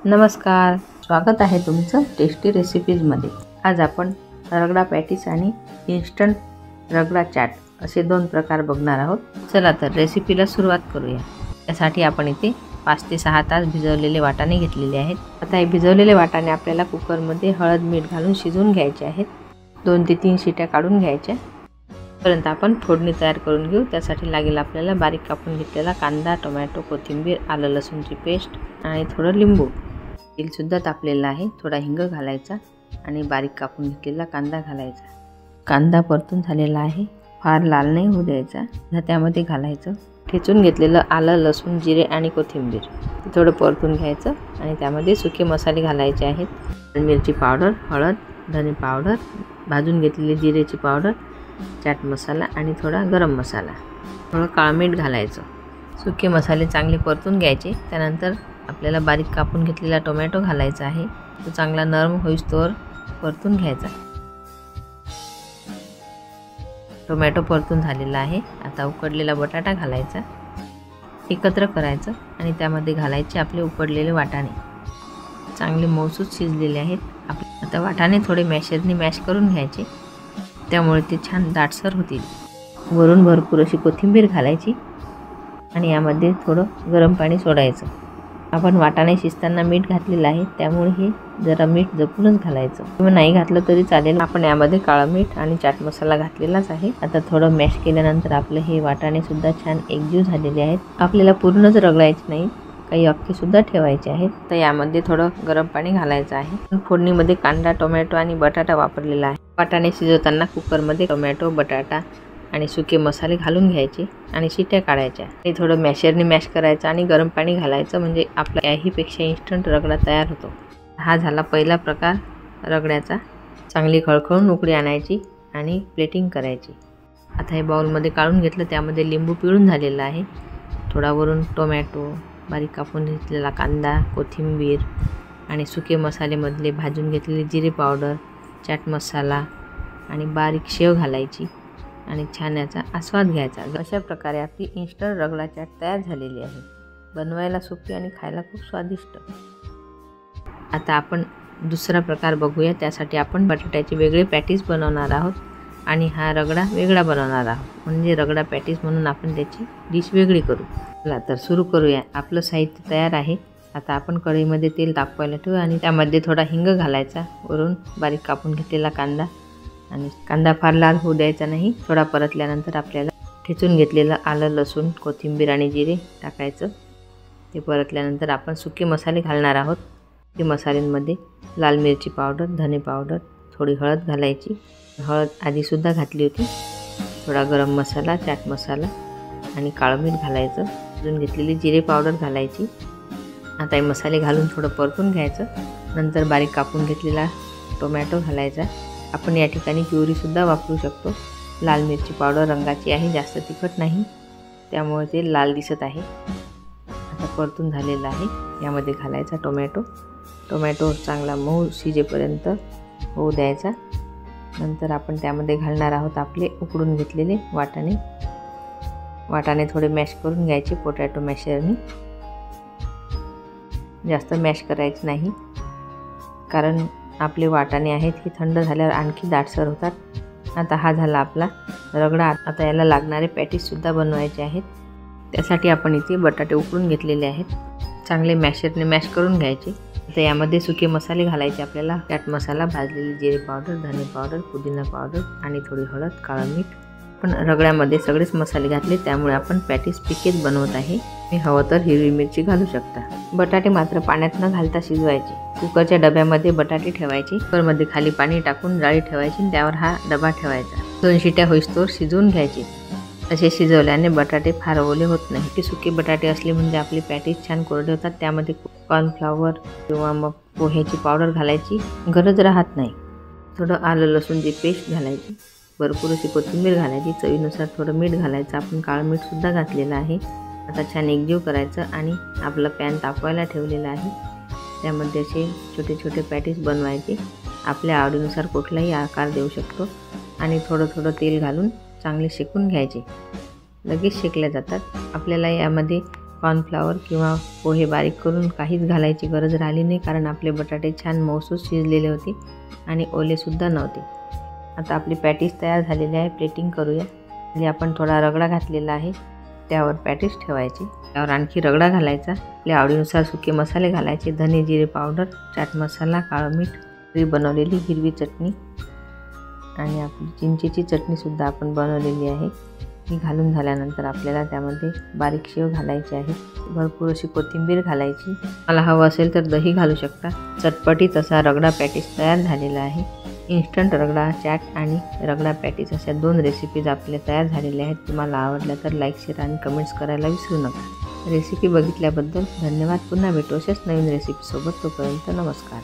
नमस्कार, स्वागत आहे तुमचं टेस्टी रेसिपीजमध्ये। आज आपण रगडा पॅटीस आणि इन्स्टंट रगडा चाट असे दोन प्रकार बघणार आहोत। चला तर रेसिपीला सुरुवात करूया। त्यासाठी आपण इथे 5 ते 6 तास भिजवलेले वाटाणे घेतलेले आहेत। आता हे भिजवलेले वाटाणे आपल्याला कुकरमध्ये हळद मीठ घालून शिजवून घ्यायचे आहेत। 2 ते 3 शिट्या काढून घ्यायच्या। परंतु आपण फोडणी तयार करून घेऊ। त्यासाठी लागेल आपल्याला बारीक कापून घेतलेला कांदा, टोमॅटो, कोथिंबीर, आलं लसूणची पेस्ट आणि थोडं लिंबू। तेल सुद्धा तापलेलं आहे। थोडा हिंग घालायचा आणि बारीक कापून घेतलेला कांदा घालायचा। कांदा परतून झालेला आहे, फार लाल नाही होऊ द्यायचा। त्यामध्ये घालायचं ठेचून घेतलेलं आलं, लसूण, जिरे आणि कोथिंबीर। थोडं परतून घ्यायचं आणि त्यामध्ये सुके मसाले घालायचे आहेत। मिरची पावडर, हळद, धने पावडर, भाजून घेतलेली जिरेची पावडर, चाट मसाला आणि थोडा गरम मसाला, थोडं काळं मीठ घालायचं। सुके मसाले चांगले परतून घ्यायचे। त्यानंतर आपल्याला बारीक कापून घेतलेला टोमॅटो घालायचा आहे। तो चांगला नरम होईस्तोवर परतून घ्यायचा। टोमॅटो परतून झालेला आहे। आता उकडलेला बटाटा घालायचा, एकत्र करायचं आणि त्यामध्ये घालायचे आपले उकडलेले वाटाणे। चांगले मऊसूत शिजलेले आहेत। आता वाटाणे थोडे मॅशरने मॅश करून घ्यायचे, त्यामुळे ते छान दाटसर होतील। वरून भरपूर अशी कोथिंबीर घालायची आणि यामध्ये थोडं गरम पाणी सोडायचं। आपण वाटाणे शिजताना मीठ घातलेलं आहे, त्यामुळे हे जरा मीठ जपूनच घालायचं किंवा नाही घातलं तरी चालेल। आपण यामध्ये काळं मीठ आणि चाट मसाला घातलेलाच आहे। आता थोडं मॅश केल्यानंतर आपले हे वाटाणे सुद्धा छान एकजीव झालेले आहेत। आपल्याला पूर्णच रगडायचे नाही, काही अख्खे सुद्धा ठेवायचे आहेत। तर यामध्ये थोडं गरम पाणी घालायचं आहे। फोडणीमध्ये कांदा, टोमॅटो आणि बटाटा वापरलेला आहे। वाटाणे शिजवताना कुकरमध्ये टोमॅटो, बटाटा आणि सुके मसाले घालून घ्यायचे आणि शिट्या काढायच्या। हे थोडं मॅशरने मॅश करायचं आणि गरम पाणी घालायचं, म्हणजे आपला याहीपेक्षा इन्स्टंट रगडा तयार होतो। हा झाला पहिला प्रकार रगड्याचा। चांगली खळखळून उकळी आणायची आणि प्लेटिंग करायची। आता हे बाउलमध्ये काढून घेतलं, त्यामध्ये लिंबू पिळून झालेला आहे। थोडा वरून टोमॅटो, बारीक कापून घेतलेला कांदा, कोथिंबीर आणि सुके मसालेमधले भाजून घेतलेली जिरे पावडर, चाट मसाला आणि बारीक शेव घालायची आणि छान याचा आस्वाद घ्यायचा। अशा प्रकारे आपली इन्स्टंट रगडा चाट तयार झालेली आहे। बनवायला सोपी आणि खायला खूप स्वादिष्ट। आता आपण दुसरा प्रकार बघूया। त्यासाठी आपण बटाट्याचे वेगळे पॅटीस बनवणार आहोत आणि हा रगडा वेगळा बनवणार आहोत, म्हणजे रगडा पॅटीस म्हणून आपण त्याची डिश वेगळी करू। चला तर सुरू करूया। आपलं साहित्य तयार आहे। आता आपण कढईमध्ये तेल तापवायला ठेवू आणि त्यामध्ये थोडा हिंग घालायचा, वरून बारीक कापून घेतलेला कांदा, आणि कांदा फार लाल होऊ द्यायचा नाही। थोडा परतल्यानंतर आपल्याला ठेचून घेतलेलं आलं, लसूण, कोथिंबीर आणि जिरे टाकायचं। ते परतल्यानंतर आपण सुके मसाले घालणार आहोत। ते मसाल्यांमध्ये लाल मिरची पावडर, धने पावडर, थोडी हळद घालायची। हळद आधीसुद्धा घातली होती। थोडा गरम मसाला, चाट मसाला आणि काळं मीठ घालायचं। भाजून घेतलेली जिरे पावडर घालायची। आता हे मसाले घालून थोडं परतून घ्यायचं। नंतर बारीक कापून घेतलेला टोमॅटो घालायचा। आपण या ठिकाणी प्युरीसुद्धा वापरू शकतो। लाल मिरची पावडर रंगाची आहे, जास्त तिखट नाही, त्यामुळे ते लाल दिसत आहे। आता परतून झालेलं आहे। यामध्ये घालायचा टोमॅटो चांगला मऊ शिजेपर्यंत होऊ द्यायचा। नंतर आपण त्यामध्ये घालणार आहोत आपले उकडून घेतलेले वाटाणे थोडे मॅश करून घ्यायचे पोटॅटो मॅशरनी। जास्त मॅश करायचे नाही, कारण आपले वाटाणे आहेत हे थंड झाल्यावर आणखी दाटसर होतात। आता हा झाला आपला रगडा। आता याला लागणारे पॅटीससुद्धा बनवायचे आहेत। त्यासाठी आपण इथे बटाटे उकडून घेतलेले आहेत, चांगले मॅशरने मॅश करून घ्यायचे। आता यामध्ये सुके मसाले घालायचे आपल्याला। चाट मसाला, भाजलेली जिरे पावडर, धने पावडर, पुदिना पावडर आणि थोडी हळद, काळं मीठ। पण रगड्यामध्ये सगळेच मसाले घातले, त्यामुळे आपण पॅटीस पिकेत बनवत आहे। मी हवं तर हिरवी मिरची घालू शकता। बटाटे मात्र पाण्यात न घालता शिजवायचे। कुकरच्या डब्यामध्ये बटाटे ठेवायचे। कुकरमध्ये खाली पाणी टाकून जाळी ठेवायची, त्यावर हा डबा ठेवायचा। 2 शिट्या होईस्तोवर शिजवून घ्यायचे। असे शिजवल्याने बटाटे फार ओले होत नाही। ते सुके बटाटे असले म्हणजे आपले पॅटीस छान कोरडे होतात। त्यामध्ये कॉर्नफ्लॉवर किंवा मग पोह्याची पावडर घालायची गरज राहत नाही। थोडं आलं लसूणची पेस्ट घालायची, भरपूर अशी कोथिंबीर घालायची, चवीनुसार थोडं मीठ घालायचं। आपण काळं मीठसुद्धा घातलेलं आहे। आता छान एकजीव करायचं आणि आपलं पॅन तापवायला ठेवलेलं आहे। त्यामध्ये असे छोटे छोटे पॅटीस बनवायचे। आपल्या आवडीनुसार कुठलाही आकार देऊ शकतो आणि थोडं थोडं तेल घालून चांगले शेकून घ्यायचे। लगेच शेकल्या जातात। आपल्याला यामध्ये कॉर्नफ्लॉवर किंवा पोहे बारीक करून काहीच घालायची गरज राहिली नाही, कारण आपले बटाटे छान मऊसूत शिजलेले होते आणि ओलेसुद्धा नव्हते. आता आपली पॅटीस तयार झालेली आहे. प्लेटिंग करूया. म्हणजे आपण थोडा रगडा घातलेला आहे, त्यावर पॅटीस ठेवायची. त्यावर आणखी रगडा घालायचा. आपल्या आवडीनुसार सुके मसाले घालायचे. धने जिरे पावडर, चाट मसाला, काळं मीठ, घरी बनवलेली हिरवी चटणी आणि आपली चिंचेची चटणीसुद्धा आपण बनवलेली आहे. ही घालून झाल्यानंतर आपल्याला त्यामध्ये बारीक शेव घालायची आहे. भरपूर अशी कोथिंबीर घालायची. मला हवं असेल तर दही घालू शकता. चटपटीत असा रगडा पॅटीस तयार झालेला आहे. इन्स्टंट रगडा चॅट आणि रगडा पॅटीस अशा 2 रेसिपीज आपल्या तयार झालेल्या आहेत. तुम्हाला आवडल्या तर लाईक, शेअर आणि कमेंट्स करायला विसरू नका. रेसिपी बघितल्याबद्दल धन्यवाद. पुन्हा भेटू अशाच नवीन रेसिपीसोबत. तोपर्यंत नमस्कार.